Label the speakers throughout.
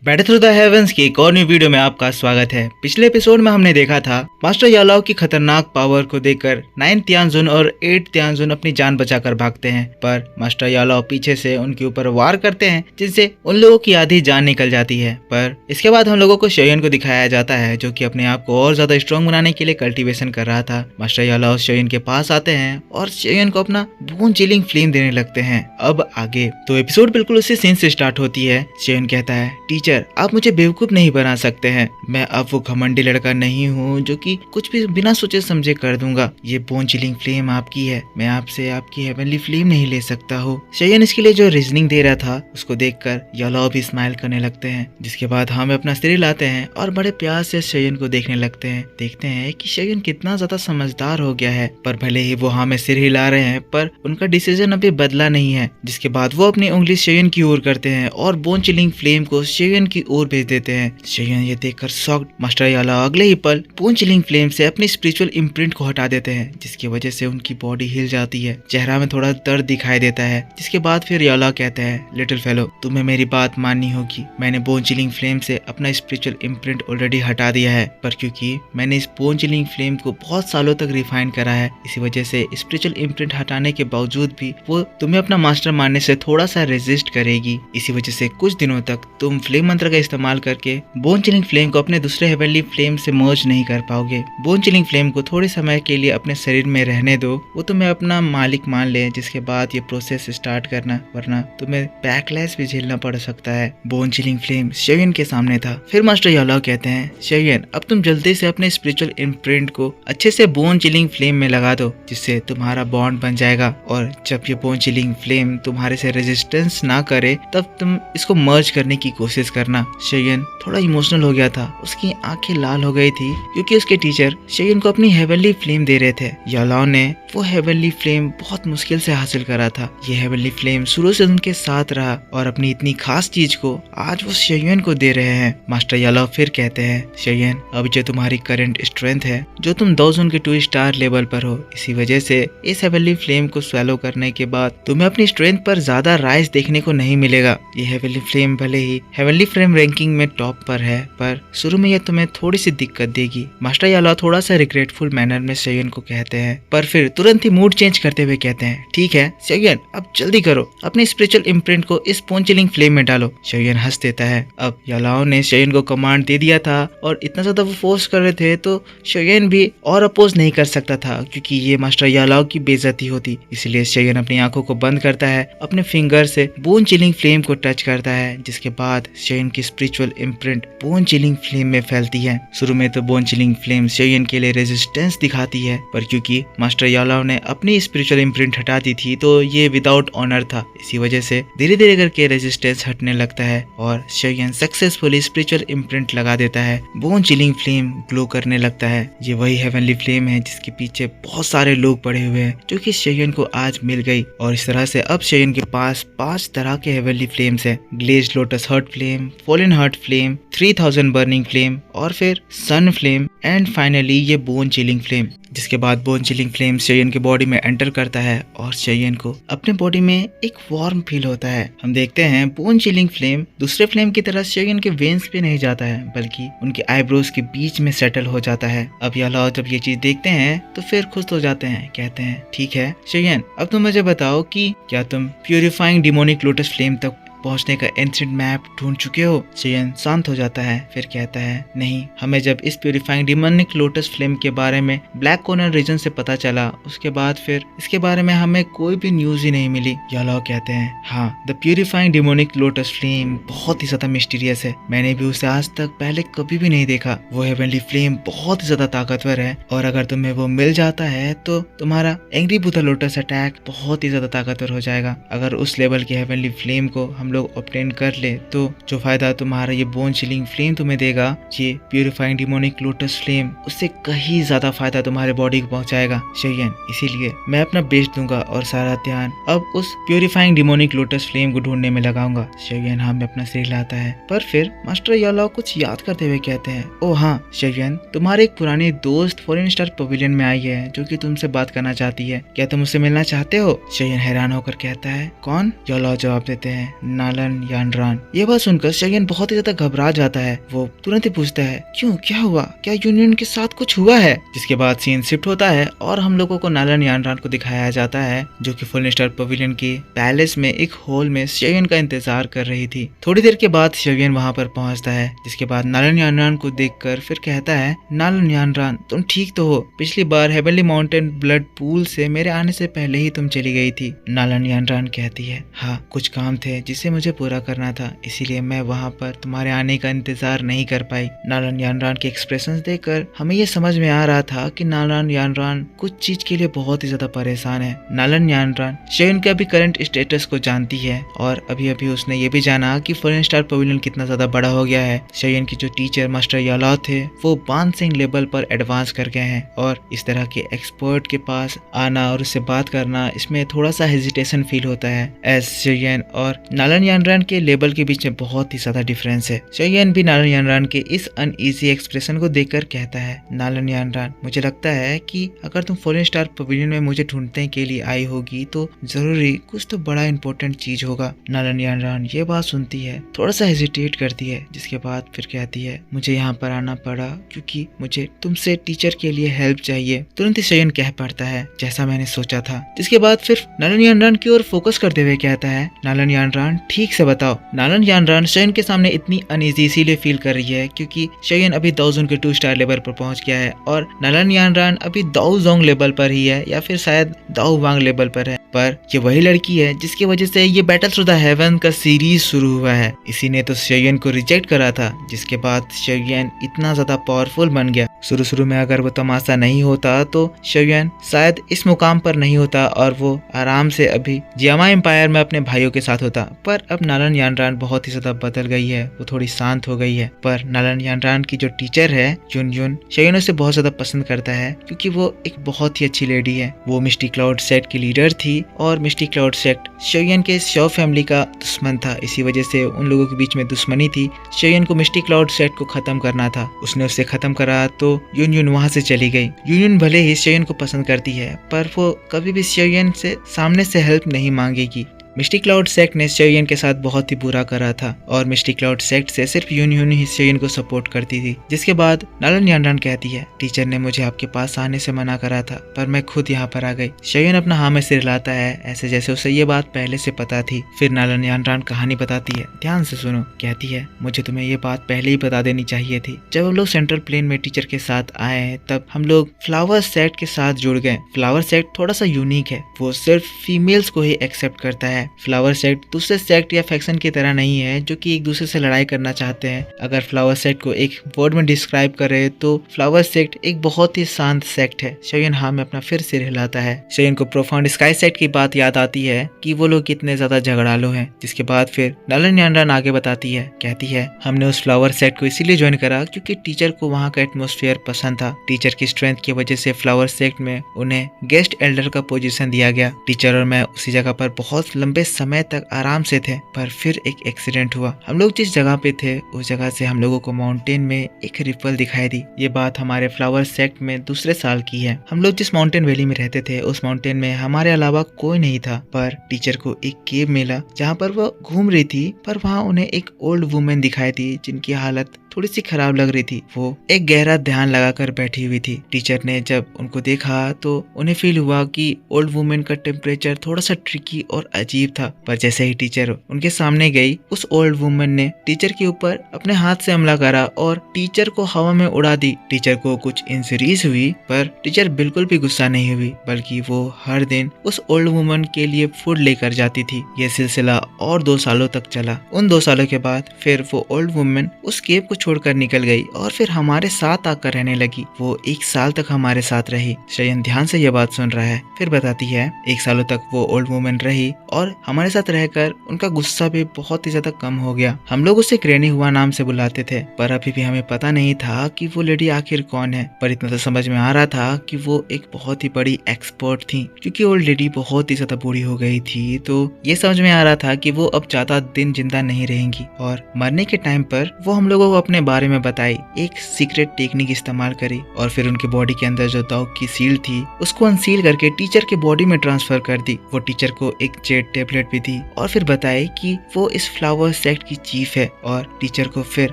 Speaker 1: Battle through the heavens की एक और न्यू वीडियो में आपका स्वागत है। पिछले एपिसोड में हमने देखा था मास्टर यालाओ की खतरनाक पावर को देखकर 9 तियानजुन और 8 तियानजुन अपनी जान बचाकर भागते हैं, पर मास्टर यालाओ पीछे से उनके ऊपर वार करते हैं जिससे उन लोगों की आधी जान निकल जाती है। पर इसके बाद हम लोगों को शोयन को दिखाया जाता है जो कि अपने आप को और ज्यादा स्ट्रॉन्ग बनाने के लिए कल्टीवेशन कर रहा था। मास्टर यालाओ शोयन के पास आते हैं और शोयन को अपना बोन चिलिंग फ्लेम देने लगते हैं। अब आगे तो एपिसोड बिल्कुल उसी सीन से स्टार्ट होती है। शोयन कहता है, टीचर आप मुझे बेवकूफ नहीं बना सकते हैं, मैं अब वो घमंडी लड़का नहीं हूँ जो कि कुछ भी बिना सोचे समझे कर दूंगा। ये बोन चिलिंग फ्लेम आपकी है, मैं आपसे आपकी हेवनली फ्लेम नहीं ले सकता हूँ। शोयन इसके लिए जो रीजनिंग दे रहा था उसको देखकर यालाओ भी स्माइल करने लगते हैं। जिसके बाद हम अपना सिर लाते हैं और बड़े प्यार से शोयन को देखने लगते हैं। देखते हैं कि शोयन कितना ज्यादा समझदार हो गया है, पर भले ही वो हमें सिर हिला रहे हैं पर उनका डिसीजन अभी बदला नहीं है। जिसके बाद वो अपनी उंगली शोयन की ओर करते हैं और बोन चिलिंग फ्लेम को शोयन की ओर भेज देते हैं। शोयन ये देखकर शॉक्ड। मास्टर यालाओ अगले ही पल बोन चिलिंग फ्लेम से अपनी स्पिरिचुअल इम्प्रिंट को हटा देते हैं, जिसकी वजह से उनकी बॉडी हिल जाती है। चेहरा में थोड़ा दर्द दिखाई देता है। जिसके बाद फिर यालाओ कहते हैं, लिटिल फेलो तुम्हें मेरी बात माननी होगी। मैंने बोन चिलिंग फ्लेम से अपना स्पिरिचुअल इम्प्रिंट ऑलरेडी हटा दिया है, पर क्योंकि मैंने इस बोन चिलिंग फ्लेम को बहुत सालों तक रिफाइन करा है, इसी वजह से स्पिरिचुअल इम्प्रिंट हटाने के बावजूद भी वो तुम्हें अपना मास्टर मानने से थोड़ा सा रेजिस्ट करेगी। इसी वजह से कुछ दिनों तक तुम फ्लेम मंत्र का इस्तेमाल करके बोन चिलिंग फ्लेम को अपने दूसरे हेवनली फ्लेम से मर्ज नहीं कर पाओगे। बोन चिलिंग फ्लेम को थोड़े समय के लिए अपने शरीर में रहने दो, वो तुम्हें अपना मालिक मान ले। जिसके बाद ये प्रोसेस स्टार्ट करना, वरना तुम्हें बैकलैश भी झेलना पड़ सकता है। बोन चिलिंग फ्लेम शोयन के सामने था। फिर मास्टर यालाओ कहते हैं, शोयन अब तुम जल्दी से अपने स्पिरिचुअल इम्प्रिंट को अच्छे से बोन चिलिंग फ्लेम में लगा दो, जिससे तुम्हारा बॉन्ड बन जाएगा। और जब ये बोन चिलिंग फ्लेम तुम्हारे से रेजिस्टेंस ना करे तब तुम इसको मर्ज करने की कोशिश करना। शोयन थोड़ा इमोशनल हो गया था, उसकी आंखें लाल हो गई थी क्योंकि उसके टीचर शोयन को अपनी हेवनली फ्लेम दे रहे थे। यालाओ ने वो हेवनली फ्लेम बहुत मुश्किल से हासिल करा था। ये हेवनली फ्लेम शुरू से उनके साथ रहा और अपनी इतनी खास चीज को आज वो शोयन को दे रहे हैं। मास्टर यालाओ फिर कहते हैं, शोयन अब जो तुम्हारी करंट स्ट्रेंथ है, जो तुम 2 जोन के 2 स्टार लेवल पर हो, इसी वजह से इस हेवनली फ्लेम को स्वेलो करने के बाद तुम्हें अपनी स्ट्रेंथ पर ज्यादा राइज देखने को नहीं मिलेगा। ये हेवनली फ्लेम भले ही हेवनली फ्लेम रैंकिंग में टॉप पर है, पर शुरू में ये तुम्हें थोड़ी सी दिक्कत देगी। मास्टर यालाओ थोड़ा सा रिग्रेटफुल मैनर में शोयन को कहते हैं, पर फिर तुरंत ही मूड चेंज करते हुए कहते हैं, ठीक है शोयन अब जल्दी करो, अपने स्पिरिचुअल इम्प्रिंट को इस बोन चिलिंग फ्लेम में डालो। शोयन हंस देता है। अब यालाओ ने शोयन को कमांड दे दिया था और इतना ज्यादा वो फोर्स कर रहे थे तो शोयन भी और अपोज नहीं कर सकता था, क्योंकि ये मास्टर यालाओ की बेइज्जती होती। इसलिए शोयन अपनी आंखों को बंद करता है, अपने फिंगर से बोन चिलिंग फ्लेम को टच करता है। जिसके बाद शोयन की spiritual imprint bone chilling flame में फैलती है। शुरू में तो बोन चिलिंग फ्लेम शोयन के लिए रेजिस्टेंस दिखाती है, पर क्योंकि मास्टर यालाओ ने अपनी स्पिरिचुअल इम्प्रिंट हटा दी थी तो ये विदाउट ऑनर था। इसी वजह से धीरे धीरे करके रेजिस्टेंस हटने लगता है और शोयन सक्सेसफुली स्पिरिचुअल इम्प्रिंट लगा देता है। बोन चिलिंग फ्लेम ग्लो करने लगता है। ये वही हेवनली फ्लेम है जिसके पीछे बहुत सारे लोग पड़े हुए हैं, जो कि शोयन को आज मिल गई। और इस तरह से अब शोयन के पास 5 तरह के हेवनली फ्लेम्स है। Glazed lotus heart flame, fallen heart flame, 3000 burning flame और फिर सन फ्लेम एंड फाइनली ये बोन चिलिंग फ्लेम। जिसके बाद बोन चिलिंग फ्लेम शोयन की बॉडी में एंटर करता है और शोयन को अपने बॉडी में एक वार्म फील होता है। हम देखते हैं बोन चिलिंग फ्लेम दूसरे फ्लेम की तरह शोयन के वेन्स पे नहीं जाता है, बल्कि उनके आईब्रोज के बीच में सेटल हो जाता है। अब यालाओ जब ये चीज देखते हैं तो फिर खुश हो जाते हैं। कहते हैं, ठीक है शोयन अब तुम मुझे बताओ कि क्या तुम प्यूरिफाइंग डिमोनिक लोटस फ्लेम तक पहुंचने का एंशिएंट मैप ढूंढ चुके हो। शोयन शांत हो जाता है, फिर कहता है, नहीं, हमें जब इस प्यूरिफाइंग डिमोनिक लोटस फ्लेम के बारे में ब्लैक कॉर्नर रीजन से पता चला, उसके बाद फिर इसके बारे में हमें कोई भी न्यूज ही नहीं मिली। यालाओ कहते हैं, हाँ, the purifying demonic lotus flame बहुत ही ज्यादा मिस्टीरियस है। मैंने भी उसे आज तक पहले कभी भी नहीं देखा। वो हेवनली फ्लेम बहुत ही ज्यादा ताकतवर है और अगर तुम्हें वो मिल जाता है तो तुम्हारा एंग्री बुद्धा लोटस अटैक बहुत ही ज्यादा ताकतवर हो जाएगा। अगर उस लेवल की हेवनली फ्लेम को हम लोग ऑब्टेन कर ले तो जो फायदा तुम्हारा ये बोन चिलिंग फ्लेम तुम्हें देगा, ये प्यूरिफाइंग डिमोनिक लोटस फ्लेम, उससे कहीं ज्यादा फायदा तुम्हारे बॉडी को पहुंचाएगा शोयन। इसीलिए मैं अपना बेस्ट दूंगा और सारा ध्यान अब उस प्यूरिफाइंग डिमोनिक लोटस फ्लेम को ढूंढने में लगाऊंगा। शोयन हाँ में अपना सिर लाता है, पर फिर मास्टर यालाओ कुछ याद करते हुए कहते हैं, ओ हाँ शोयन, तुम्हारे एक पुरानी दोस्त फॉरेन स्टार पवेलियन में आई है जो कि तुमसे बात करना चाहती है। क्या तुम उससे मिलना चाहते हो? शोयन हैरान होकर कहता है, कौन? यालाओ जवाब देते हैं, नालन यानरान। ये बात सुनकर शयन बहुत ही ज्यादा घबरा जाता है। वो तुरंत ही पूछता है, क्यों, क्या हुआ, क्या यूनियन के साथ कुछ हुआ है? जिसके बाद सीन शिफ्ट होता है और हम लोगों को नालन यानरान को दिखाया जाता है, जो कि फुल स्टार पवेलियन के पैलेस में एक हॉल में शयन का इंतजार कर रही थी। थोड़ी देर के बाद शयन वहाँ पर पहुँचता है, जिसके बाद नालन यानरान को देखकर फिर कहता है, नालन यानरान, तुम ठीक तो हो? पिछली बार हेवनली माउंटेन ब्लड पूल से मेरे आने से पहले ही तुम चली गई थी। नालन यानरान कहती है, हाँ, कुछ काम थे जिसे मुझे पूरा करना था, इसीलिए मैं वहाँ पर तुम्हारे आने का इंतजार नहीं कर पाई। नालन यानरान के एक्सप्रेशंस देखकर हमें ये समझ में आ रहा था कि नालन यानरान कुछ चीज के लिए बहुत ही ज्यादा परेशान है। नालन यानरान शयन के अभी करंट स्टेटस को जानती है और अभी अभी उसने ये भी जाना कि फुल स्टार पवेलियन कितना ज्यादा बड़ा हो गया है। शयन की जो टीचर मास्टर यालाओ थे वो बानसिंग लेवल पर एडवांस कर गए हैं और इस तरह के एक्सपर्ट के पास आना और उससे बात करना, इसमें थोड़ा सा हेजिटेशन फील होता है। एज शयन और नालन यानरान के लेवल के बीच में बहुत ही ज्यादा डिफरेंस है। शयन भी नालन यानरान के इस अनईजी एक्सप्रेशन को देखकर कहता है, नालन यानरान, मुझे लगता है कि अगर तुम फुल स्टार पवेलियन में मुझे ढूंढने के लिए आई होगी तो जरूरी कुछ तो बड़ा इंपॉर्टेंट चीज होगा। नालन यानरान ये बात सुनती है, थोड़ा सा हेजिटेट करती है, जिसके बाद फिर कहती है, मुझे यहाँ पर आना पड़ा क्योंकि मुझे तुमसे टीचर के लिए हेल्प चाहिए। तुरंत ही शयन कह पड़ता है, जैसा मैंने सोचा था। जिसके बाद फिर नालन यानरान की ओर फोकस करते हुए कहता है, नालन यानरान, ठीक से बताओ। नालन यानरान शयन के सामने इतनी अनईजी इसीलिए फील कर रही है क्योंकि शयन अभी दाओजोंग के 2 स्टार लेवल पर पहुंच गया है और नालन यानरान अभी दाओजोंग लेवल पर ही है या फिर शायद दाओ वांग लेवल पर है। पर ये वही लड़की है जिसकी वजह से ये बैटल थ्रू द हेवन का सीरीज शुरू हुआ है। इसी ने तो शयन को रिजेक्ट करा था, जिसके बाद शयन इतना ज्यादा पावरफुल बन गया। शुरू में अगर वो तमाशा नहीं होता तो शयन शायद इस मुकाम पर नहीं होता और वो आराम से अभी जियामा एम्पायर में अपने भाइयों के साथ होता। पर अब नालन यानरान बहुत ही ज्यादा बदल गई है, वो थोड़ी शांत हो गई है। पर नालन यानरान की जो टीचर है युन शयन उसे बहुत ज्यादा पसंद करता है क्योंकि वो एक बहुत ही अच्छी लेडी है। वो मिस्टी क्लाउड सेक्ट की लीडर थी और मिस्टी क्लाउड सेक्ट शयन के शॉ फैमिली का दुश्मन था। इसी वजह से उन लोगों के बीच में दुश्मनी थी। शयन को मिस्टी क्लाउड सेक्ट को खत्म करना था। उसने उसे खत्म करा तो युन वहां से चली गई। युन भले ही शयन को पसंद करती है पर वो कभी भी शयन से सामने से हेल्प नहीं मांगेगी। मिस्टी क्लाउड सेक्ट ने शयन के साथ बहुत ही बुरा करा था और मिस्टी क्लाउड सेक्ट से सिर्फ युन ही शयन को सपोर्ट करती थी। जिसके बाद नालन यानरान कहती है, टीचर ने मुझे आपके पास आने से मना करा था पर मैं खुद यहाँ पर आ गई। शयन अपना हाँ में सिर हिलाता है, ऐसे जैसे उसे ये बात पहले से पता थी। फिर नालन यानरान कहानी बताती है, ध्यान से सुनो। कहती है, मुझे तुम्हें ये बात पहले ही बता देनी चाहिए थी। जब हम लोग सेंट्रल प्लेन में टीचर के साथ आए तब हम लोग फ्लावर सेक्ट के साथ जुड़ गए। फ्लावर सेक्ट थोड़ा सा यूनिक है, वो सिर्फ फीमेल्स को ही एक्सेप्ट करता है। फ्लावर सेक्ट दूसरे सेक्ट या फैक्शन की तरह नहीं है जो कि एक दूसरे से लड़ाई करना चाहते हैं। अगर फ्लावर सेक्ट को एक वर्ड में डिस्क्राइब करे तो फ्लावर सेक्ट एक बहुत ही शांत सेक्ट है। शयन हाँ में अपना फिर सिर हिलाता है। शयन को प्रोफाउंड स्काई सेक्ट की बात याद आती है कि वो लोग कितने ज्यादा झगड़ालू हैं। जिसके बाद फिर नालन यानरान आगे बताती है, कहती है, हमने उस फ्लावर सेक्ट को इसीलिए ज्वाइन करा क्योंकि टीचर को वहाँ का एटमोस्फेयर पसंद था। टीचर की स्ट्रेंथ की वजह से फ्लावर सेक्ट में उन्हें गेस्ट एल्डर का पोजीशन दिया गया। टीचर और मैं उसी जगह पर बहुत लंबे समय तक आराम से थे पर फिर एक एक्सीडेंट हुआ। हम लोग जिस जगह पे थे उस जगह से हम लोगों को माउंटेन में एक रिपल दिखाई दी। ये बात हमारे फ्लावर सेक्ट में दूसरे साल की है। हम लोग जिस माउंटेन वैली में रहते थे उस माउंटेन में हमारे अलावा कोई नहीं था। पर टीचर को एक केव मिला जहाँ पर वो घूम रही थी पर वहाँ उन्हें एक ओल्ड वुमेन दिखाई दी जिनकी हालत थोड़ी सी खराब लग रही थी। वो एक गहरा ध्यान लगाकर बैठी हुई थी। टीचर ने जब उनको देखा तो उन्हें फील हुआ कि ओल्ड वुमेन का टेम्परेचर थोड़ा सा ट्रिकी और अजीब था। पर जैसे ही टीचर उनके सामने गई उस ओल्ड वुमेन ने टीचर के ऊपर अपने हाथ से हमला करा और टीचर को हवा में उड़ा दी। टीचर को कुछ इंजरीज हुई पर टीचर बिल्कुल भी गुस्सा नहीं हुई, बल्कि वो हर दिन उस ओल्ड वुमेन के लिए फूड लेकर जाती थी। यह सिलसिला और 2 सालों तक चला। उन 2 सालों के बाद फिर वो ओल्ड वुमेन उस केव को छोड़कर निकल गई और फिर हमारे साथ आकर रहने लगी। वो 1 साल तक हमारे साथ रही। शयन ध्यान से यह बात सुन रहा है। फिर बताती है, 1 सालों तक वो ओल्ड वुमेन रही और हमारे साथ रहकर उनका गुस्सा भी बहुत ही ज्यादा कम हो गया। हम लोग उसे ग्रैनी हुआ नाम से बुलाते थे पर अभी भी हमें पता नहीं था कि वो लेडी आखिर कौन है। पर इतना तो समझ में आ रहा था कि वो एक बहुत ही बड़ी एक्सपर्ट थी। क्योंकि ओल्ड लेडी बहुत ही ज्यादा बूढ़ी हो गई थी तो ये समझ में आ रहा था कि वो अब ज्यादा दिन जिंदा नहीं रहेंगी और मरने के टाइम पर वो हम लोगों को अपने अपने बारे में बताई, एक सीक्रेट टेक्निक इस्तेमाल करी और फिर उनके बॉडी के अंदर जो डॉग की सील थी उसको अनसील करके टीचर के बॉडी में ट्रांसफर कर दी। वो टीचर को एक जेड टेबलेट भी दी और फिर बताई कि वो इस फ्लावर सेक्ट की चीफ है और टीचर को फिर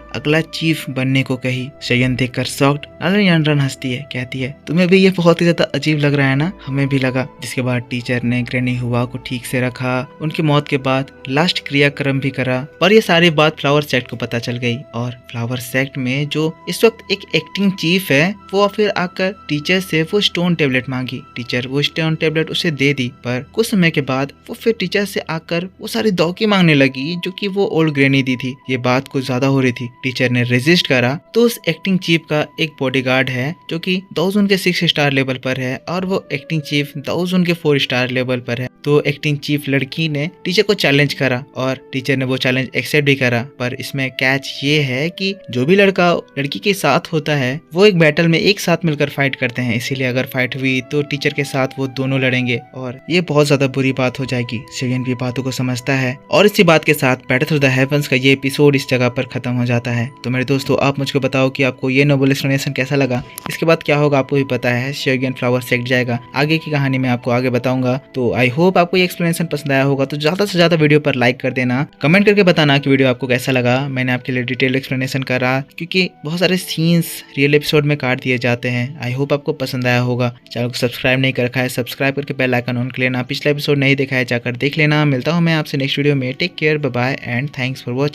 Speaker 1: अगला चीफ बनने को कही। शेयन देखकर शॉक्ड नालरयानरन हंसती है, कहती है तुम्हें भी ये बहुत ही ज्यादा अजीब लग रहा है ना? हमें भी लगा। जिसके बाद टीचर ने ग्रैनी हुआ को ठीक से रखा। उनकी मौत के बाद लास्ट क्रियाक्रम भी करा पर ये सारी बात फ्लावर सेक्ट को पता चल गई और फ्लावर सेक्ट में जो इस वक्त एक एक्टिंग चीफ है वो फिर आकर टीचर से वो स्टोन टेबलेट मांगी। टीचर वो स्टोन टेबलेट उसे दे दी पर कुछ समय के बाद वो फिर टीचर से आकर वो सारी दौकी मांगने लगी जो कि वो ओल्ड ग्रैनी दी थी। ये बात कुछ ज्यादा हो रही थी। टीचर ने रेजिस्ट करा तो उस एक्टिंग चीफ का एक बॉडीगार्ड है जो कि दाउजून के 6 स्टार लेवल पर है और वो एक्टिंग चीफ दाउजून के 4 स्टार लेवल पर है। तो एक्टिंग चीफ लड़की ने टीचर को चैलेंज करा और टीचर ने वो चैलेंज एक्सेप्ट भी करा। पर इसमें कैच ये है कि जो भी लड़का लड़की के साथ होता है वो एक बैटल में एक साथ मिलकर फाइट करते हैं, इसीलिए अगर फाइट हुई तो टीचर के साथ वो दोनों लड़ेंगे और ये बहुत ज्यादा बुरी बात हो जाएगी। शेयन भी बातों को समझता है और इसी बात के साथ बैटल थ्रू द हेवंस का ये एपिसोड इस जगह पर खत्म हो जाता है। तो मेरे दोस्तों आप मुझको बताओ कि आपको ये नोबल एक्सप्लेनेशन कैसा लगा? इसके बाद क्या होगा आपको भी पता है। शेयन फ्लावर सेक्ट जाएगा, आगे की कहानी में आपको आगे बताऊंगा। तो आई होप आपको ये एक्सप्लेनेशन पसंद आया होगा। तो ज्यादा से ज्यादा वीडियो पर लाइक कर देना, कमेंट करके बताना कि वीडियो आपको कैसा लगा। मैंने आपके लिए डिटेल एक्सप्लेनेशन करा क्योंकि बहुत सारे सीन्स रियल एपिसोड में काट दिए जाते हैं। आई होप आपको पसंद आया होगा। चैनल को सब्सक्राइब नहीं कर रखा है, सब्सक्राइब करके बेल आइकन ऑन कर लेना। पिछला एपिसोड नहीं देखा है जाकर देख लेना। मिलता हूं मैं आपसे नेक्स्ट वीडियो में। Take care, bye bye and thanks for watching.